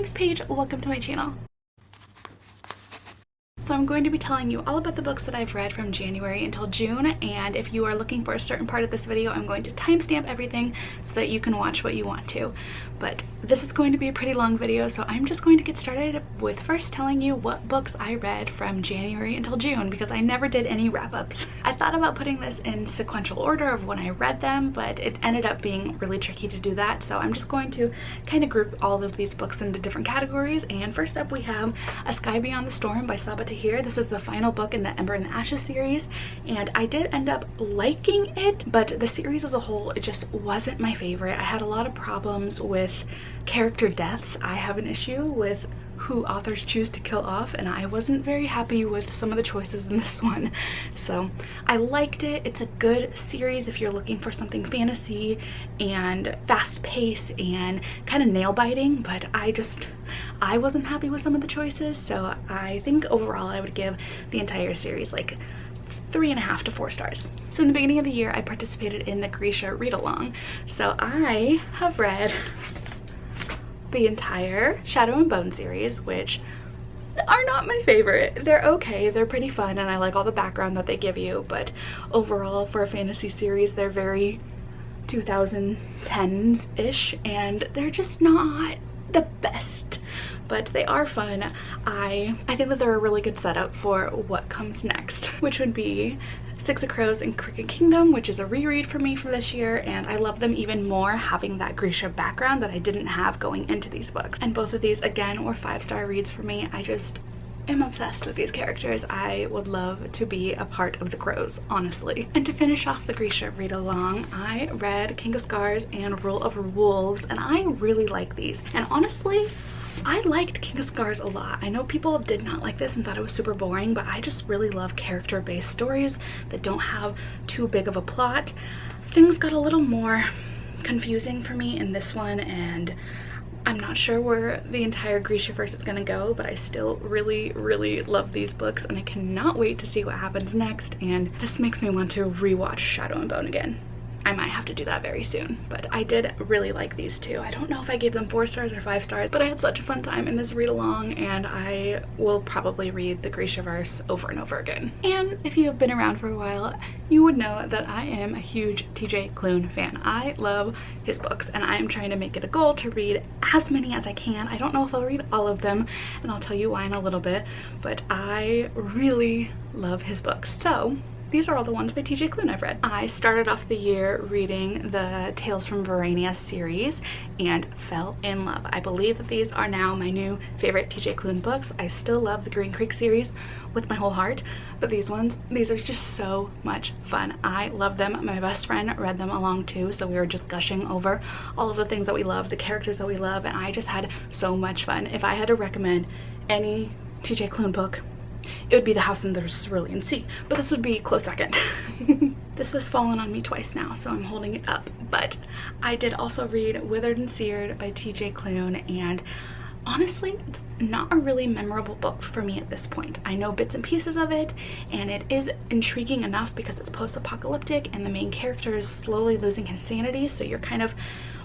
name's Paige, welcome to my channel. So I'm going to be telling you all about the books that I've read from January until June, and if you are looking for a certain part of this video, I'm going to timestamp everything so that you can watch what you want to. But this is going to be a pretty long video, so I'm just going to get started with first telling you what books I read from January until June, because I never did any wrap-ups. I thought about putting this in sequential order of when I read them, but it ended up being really tricky to do that, so I'm just going to kind of group all of these books into different categories. And first up we have A Sky Beyond the Storm by Sabaa Tahir. This is the final book in the Ember and the Ashes series, and I did end up liking it, but the series as a whole, it just wasn't my favorite. I had a lot of problems with character deaths. I have an issue with who authors choose to kill off, and I wasn't very happy with some of the choices in this one. So I liked it. It's a good series if you're looking for something fantasy and fast pace and kind of nail biting, but I wasn't happy with some of the choices, so I think overall I would give the entire series like 3.5 to 4 stars. So in the beginning of the year I participated in the Grisha read along, so I have read the entire Shadow and Bone series, which are not my favorite. They're okay, they're pretty fun, and I like all the background that they give you, but overall for a fantasy series they're very 2010s-ish, and they're just not the best, but they are fun. I think that they're a really good setup for what comes next, which would be Six of Crows and Cricket Kingdom, which is a reread for me for this year, and I love them even more having that Grisha background that I didn't have going into these books. And both of these again were 5-star reads for me. I just am obsessed with these characters. I would love to be a part of the Crows, honestly. And to finish off the Grisha read along, I read King of Scars and Rule Over Wolves, and I really like these. And honestly, I liked King of Scars a lot. I know people did not like this and thought it was super boring, but I just really love character-based stories that don't have too big of a plot. Things got a little more confusing for me in this one, and I'm not sure where the entire Grishaverse is gonna go, but I still really, really love these books, and I cannot wait to see what happens next, and this makes me want to rewatch Shadow and Bone again. I might have to do that very soon, but I did really like these two. I don't know if I gave them 4 stars or 5 stars, but I had such a fun time in this read along, and I will probably read the Grishaverse over and over again. And if you have been around for a while, you would know that I am a huge TJ Klune fan. I love his books, and I am trying to make it a goal to read as many as I can. I don't know if I'll read all of them, and I'll tell you why in a little bit, but I really love his books. So these are all the ones by TJ Klune I've read. I started off the year reading the Tales from Verania series and fell in love. I believe that these are now my new favorite TJ Klune books. I still love the Green Creek series with my whole heart, but these are just so much fun. I love them. My best friend read them along too, so we were just gushing over all of the things that we love, the characters that we love, and I just had so much fun. If I had to recommend any TJ Klune book, it would be The House in the Cerulean Sea, but this would be close second. This has fallen on me twice now, so I'm holding it up. But I did also read Withered Sere by TJ Klune, and honestly, it's not a really memorable book for me at this point. I know bits and pieces of it, and it is intriguing enough because it's post-apocalyptic and the main character is slowly losing his sanity, so you're kind of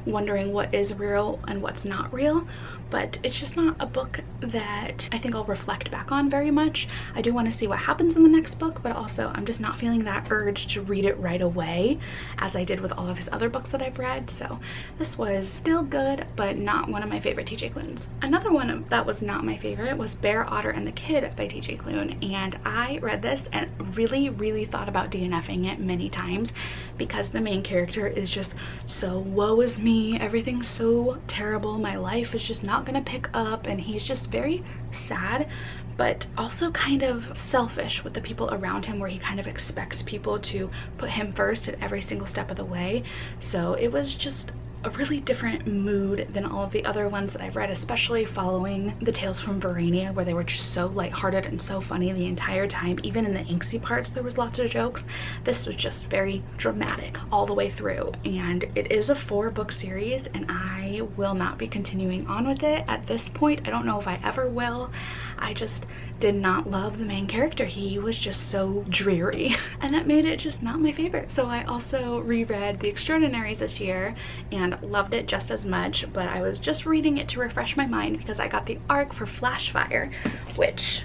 wondering what is real and what's not real, but it's just not a book that I think I'll reflect back on very much. I do want to see what happens in the next book, but also I'm just not feeling that urge to read it right away as I did with all of his other books that I've read. So this was still good, but not one of my favorite TJ Klunes. Another one that was not my favorite was Bear, Otter, and the Kid by TJ Klune, and I read this and really thought about DNFing it many times because the main character is just so woe is me, everything's so terrible, my life is just not gonna pick up, and he's just very sad, but also kind of selfish with the people around him, where he kind of expects people to put him first at every single step of the way. So it was just a really different mood than all of the other ones that I've read, especially following the Tales from Verania, where they were just so lighthearted and so funny the entire time. Even in the angsty parts there was lots of jokes. This was just very dramatic all the way through, and it is a 4-book series, and I will not be continuing on with it at this point. I don't know if I ever will. I just did not love the main character. He was just so dreary, and that made it just not my favorite. So I also reread The Extraordinaries this year, and and loved it just as much, but I was just reading it to refresh my mind because I got the arc for Flashfire, which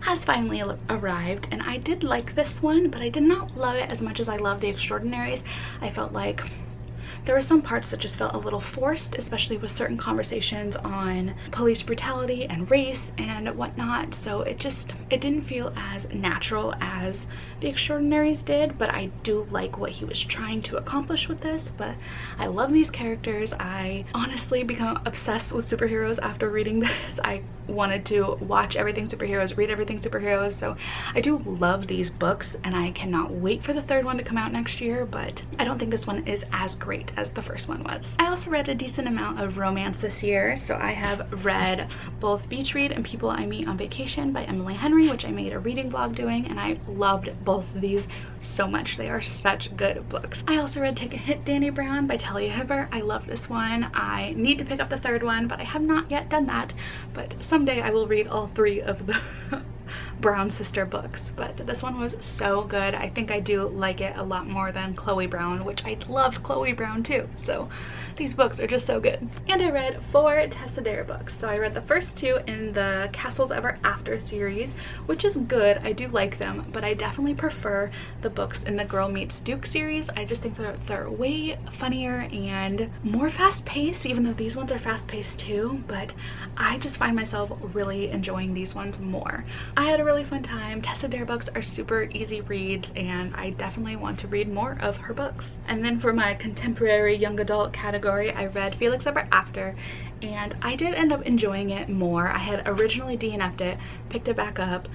has finally arrived, and I did like this one, but I did not love it as much as I loved the Extraordinaries. I felt like there were some parts that just felt a little forced, especially with certain conversations on police brutality and race and whatnot, so it didn't feel as natural as the Extraordinaries did, but I do like what he was trying to accomplish with this. But I love these characters. I honestly become obsessed with superheroes after reading this. I wanted to watch everything superheroes, read everything superheroes, so I do love these books, and I cannot wait for the third one to come out next year, but I don't think this one is as great as the first one was. I also read a decent amount of romance this year, so I have read both Beach Read and People I Meet on Vacation by Emily Henry, which I made a reading vlog doing, and I loved both of these so much. They are such good books. I also read Take a Hit, Dani Brown by Talia Hibbert. I love this one. I need to pick up the third one, but I have not yet done that, but someday I will read all 3 of the Brown sister books. But this one was so good. I think I do like it a lot more than Chloe Brown, which I loved Chloe Brown too, so these books are just so good. And I read 4 Tessa Dare books. So I read the first 2 in the Castles Ever After series, which is good. I do like them, but I definitely prefer the books in the Girl Meets Duke series. I just think they're way funnier and more fast-paced, even though these ones are fast-paced too, but I just find myself really enjoying these ones more. I had a really fun time. Tessa Dare books are super easy reads, and I definitely want to read more of her books. And then for my contemporary young adult category, I read Felix Ever After, and I did end up enjoying it more. I had originally DNF'd it, picked it back up,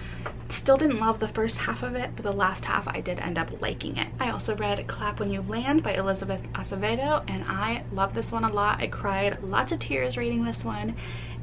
still didn't love the first half of it, but the last half I did end up liking it. I also read Clap When You Land by Elizabeth Acevedo, and I love this one a lot. I cried lots of tears reading this one,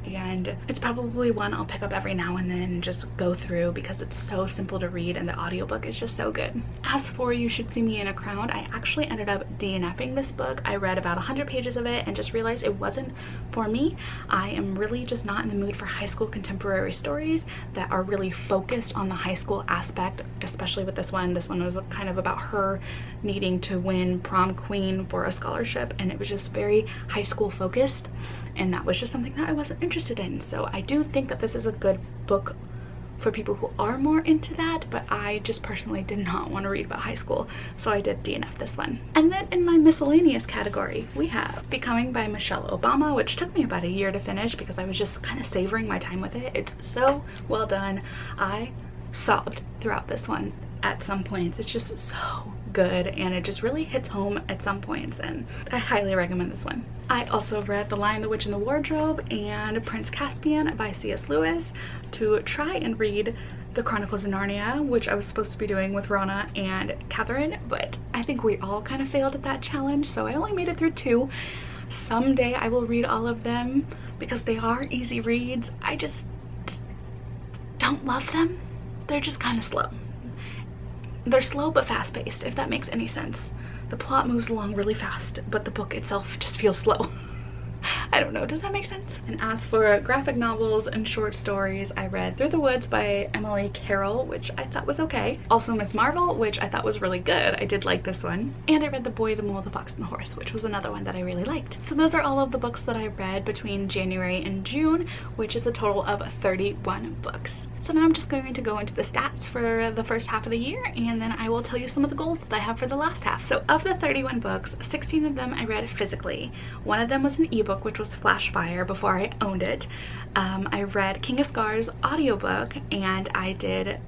and it's probably one I'll pick up every now and then and just go through because it's so simple to read and the audiobook is just so good. As for You Should See Me in a Crown, I actually ended up DNFing this book. I read about 100 pages of it and just realized it wasn't for me. I am really just not in the mood for high school contemporary stories that are really focused on the high school aspect, especially with this one. This one was kind of about her needing to win prom queen for a scholarship, and it was just very high school focused, and that was just something that I wasn't interested in. So I do think that this is a good book for people who are more into that, but I just personally did not want to read about high school, so I did DNF this one. And then in my miscellaneous category, we have Becoming by Michelle Obama, which took me about a year to finish because I was just kind of savoring my time with it. It's so well done. I sobbed throughout this one at some points. It's just so good, and it just really hits home at some points, and I highly recommend this one. I also read The Lion, the Witch, and the Wardrobe and Prince Caspian by C.S. Lewis to try and read The Chronicles of Narnia, which I was supposed to be doing with Rana and Catherine, but I think we all kind of failed at that challenge, so I only made it through 2. Someday I will read all of them because they are easy reads. I just don't love them. They're just kind of slow. They're slow but fast-paced, if that makes any sense. The plot moves along really fast, but the book itself just feels slow. I don't know, does that make sense? And as for graphic novels and short stories, I read Through the Woods by Emily Carroll, which I thought was okay. Also Miss Marvel, which I thought was really good. I did like this one. And I read The Boy, the Mole, the Fox, and the Horse, which was another one that I really liked. So those are all of the books that I read between January and June, which is a total of 31 books. So now I'm just going to go into the stats for the first half of the year, and then I will tell you some of the goals that I have for the last half. So of the 31 books, 16 of them I read physically. One of them was an ebook, which was Flashfire, before I owned it. I read King of Scars audiobook, and I did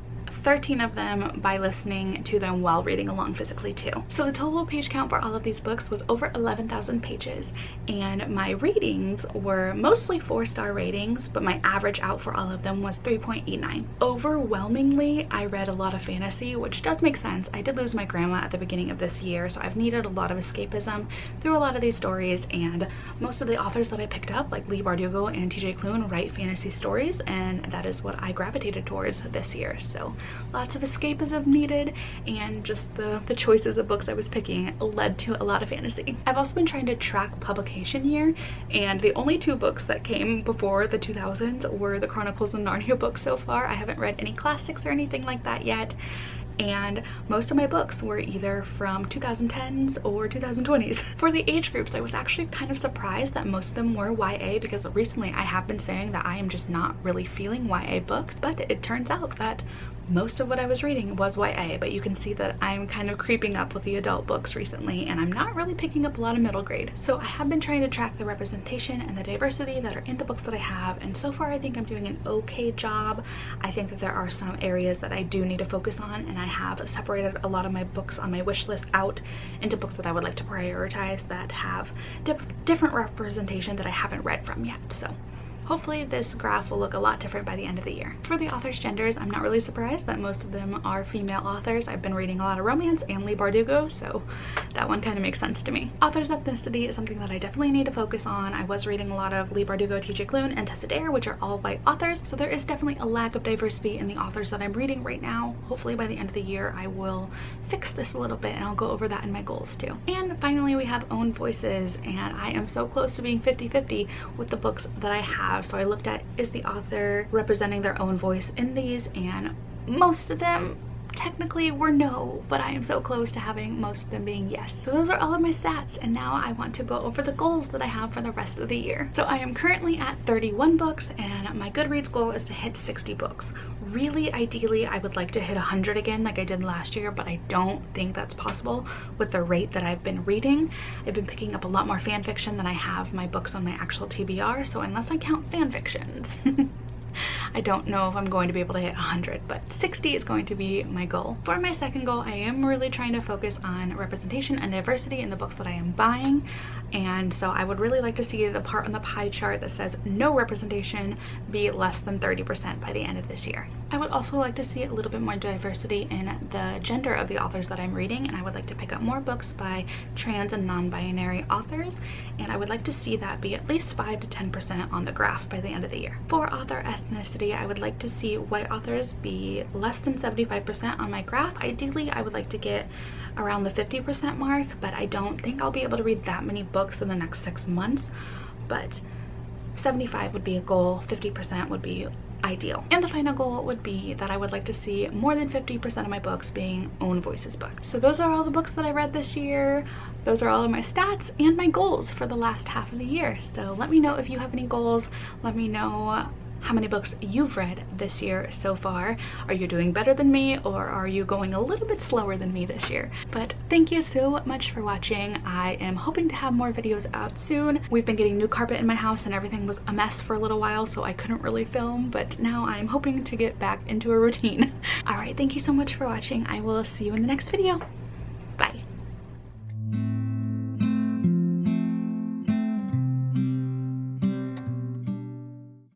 13 of them by listening to them while reading along physically too. So the total page count for all of these books was over 11,000 pages, and my ratings were mostly 4-star ratings, but my average out for all of them was 3.89. Overwhelmingly, I read a lot of fantasy, which does make sense. I did lose my grandma at the beginning of this year, so I've needed a lot of escapism through a lot of these stories, and most of the authors that I picked up, like Leigh Bardugo and TJ Klune, write fantasy stories, and that is what I gravitated towards this year. So lots of escapism needed, and just the choices of books I was picking led to a lot of fantasy. I've also been trying to track publication year, and the only 2 books that came before the 2000s were the Chronicles of Narnia books so far. I haven't read any classics or anything like that yet, and most of my books were either from 2010s or 2020s. For the age groups, I was actually kind of surprised that most of them were YA, because recently I have been saying that I am just not really feeling YA books, but it turns out that most of what I was reading was YA. But you can see that I'm kind of creeping up with the adult books recently, and I'm not really picking up a lot of middle grade. So I have been trying to track the representation and the diversity that are in the books that I have, and so far I think I'm doing an okay job. I think that there are some areas that I do need to focus on, and I have separated a lot of my books on my wish list out into books that I would like to prioritize that have different representation that I haven't read from yet. So hopefully this graph will look a lot different by the end of the year. For the authors' genders, I'm not really surprised that most of them are female authors. I've been reading a lot of romance and Leigh Bardugo, so that one kind of makes sense to me. Authors' ethnicity is something that I definitely need to focus on. I was reading a lot of Leigh Bardugo, TJ Klune, and Tessa, which are all white authors, so there is definitely a lack of diversity in the authors that I'm reading right now. Hopefully by the end of the year I will fix this a little bit, and I'll go over that in my goals too. And finally we have own voices, and I am so close to being 50-50 with the books that I have. So I looked at, is the author representing their own voice in these, and most of them technically were no, but I am so close to having most of them being yes. So those are all of my stats, and now I want to go over the goals that I have for the rest of the year. So I am currently at 31 books, and my Goodreads goal is to hit 60 books. Really, ideally, I would like to hit 100 again like I did last year, but I don't think that's possible with the rate that I've been reading. I've been picking up a lot more fan fiction than I have my books on my actual TBR, so unless I count fan fictions, I don't know if I'm going to be able to hit 100, but 60 is going to be my goal. For my second goal, I am really trying to focus on representation and diversity in the books that I am buying, and so I would really like to see the part on the pie chart that says no representation be less than 30% by the end of this year. I would also like to see a little bit more diversity in the gender of the authors that I'm reading, and I would like to pick up more books by trans and non-binary authors, and I would like to see that be at least 5 to 10% on the graph by the end of the year. For author ethnicity, I would like to see white authors be less than 75% on my graph. Ideally, I would like to get around the 50% mark, but I don't think I'll be able to read that many books in the next 6 months, but 75 would be a goal, 50% would be ideal. And the final goal would be that I would like to see more than 50% of my books being own voices books. So those are all the books that I read this year. Those are all of my stats and my goals for the last half of the year. So let me know if you have any goals. Let me know how many books you've read this year so far. Are you doing better than me, or are you going a little bit slower than me this year? But thank you so much for watching. I am hoping to have more videos out soon. We've been getting new carpet in my house and everything was a mess for a little while, so I couldn't really film, but now I'm hoping to get back into a routine. All right, thank you so much for watching. I will see you in the next video.